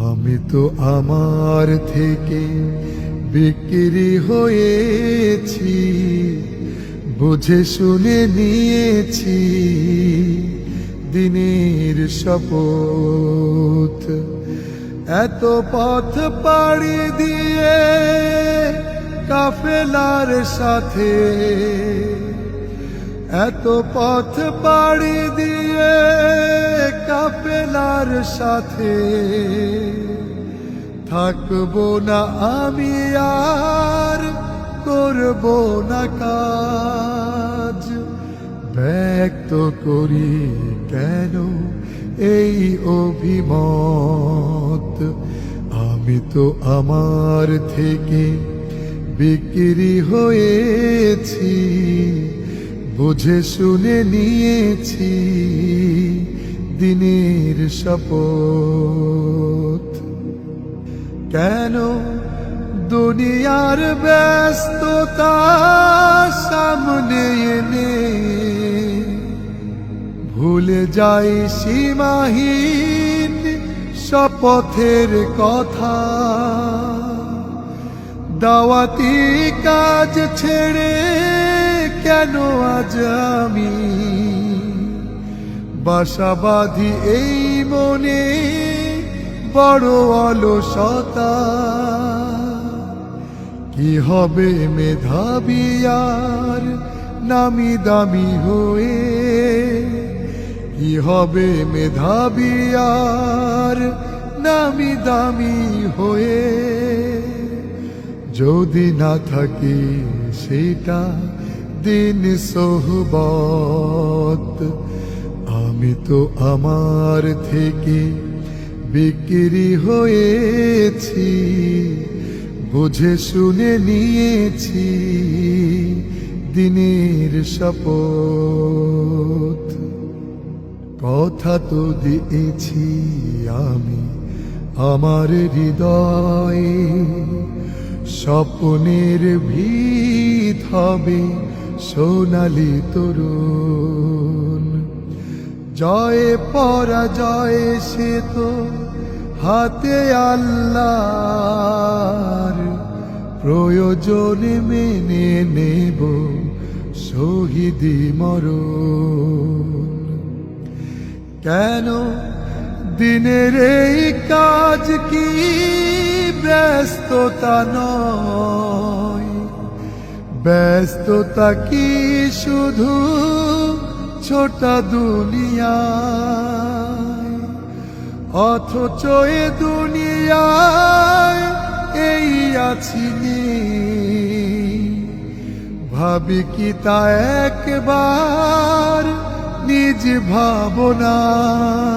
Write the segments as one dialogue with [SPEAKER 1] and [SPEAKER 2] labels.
[SPEAKER 1] আমি তো আমার থেকে বিক্রি হয়েছি, বুঝে শুনে নিয়েছি দিনের শপথ। এত পথ পাড়ি দিয়ে কাফেলার সাথে, এত পথ পাড়ি দিয়ে কাফেলার সাথে থাকবো না আমি আর করব না কাজ। ব্যক্ত করি কেন এই অভিমত, আমি তো আমার থেকে বিক্রি হয়েছি, বুঝে শুনে নিয়েছি দিনের শপথ। কেন দুনিয়ার ব্যস্ততা সামনে এনে ভুলে যাই সীমাহীন শপথের কথা। দাওয়াতি কাজ ছেড়ে কেন আজ আমি বাসা বাঁধি এই মনে বড় অলসতা। কি হবে মেধাবী আর নামি দামি হয়ে, কি হবে মেধাবী আর নামি দামি হয়ে, যদি না থাকে সেটা দিন সোহবত। আমি তো আমার থেকে বিক্রি হয়েছি, বুঝে শুনে নিয়েছি দিনের শপথ। কথা তো দিয়েছি আমি আমার হৃদয়ে, স্বপ্নের ভিত হবে সোনালি তরুণ। জয়ে পরাজয় সে তো হাতে আল্লাহর, প্রয়োজনে মেনে নেব শহীদি মরণ। কেন দিনের এই কাজ কি ব্যস্ততা নয়, ব্যস্ততা কি শুধু ছোটা দুনিয়ায়, অথচ এ দুনিয়ায় এই আছি ভাবি কি তা একবার নিজ ভাবনায়।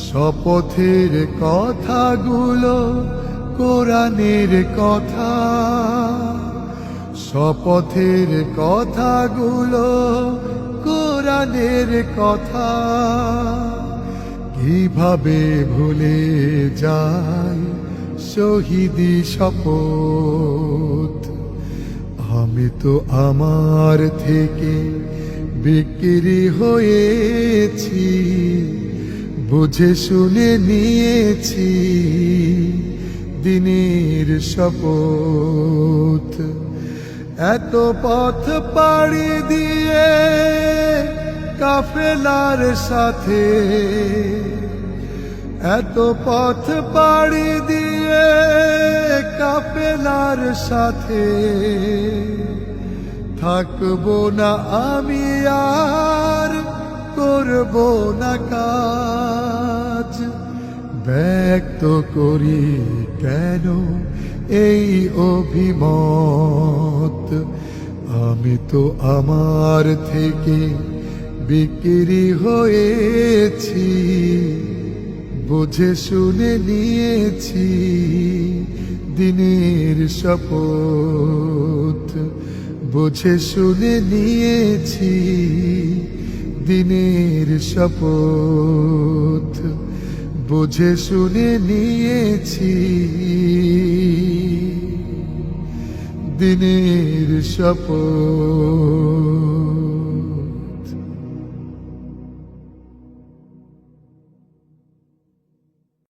[SPEAKER 1] শপথের কথাগুলো কোরআনের কথা, শপথের কথাগুলো কোরআনের কথা। কিভাবে ভুলে যায় শহীদি শপথ, আমি তো আমার থেকে বিক্রি হয়েছি, বুঝে শুনে নিয়েছি দিনের শপথ। এত পথ পাড়ি দিয়ে কাফেলার সাথে, এত পথ পাড়ি দিয়ে কাফেলার সাথে থাকবো না আমি আর করব না কাজ। ব্যক্ত করি কেন এই অভিমত, আমি তো আমার থেকে বিক্রি হয়েছি, বুঝে শুনে নিয়েছি দিনের শপথ। বুঝে শুনে নিয়েছি দিনের শপথ, বুঝে শুনে নিয়েছি দিনের শপথ।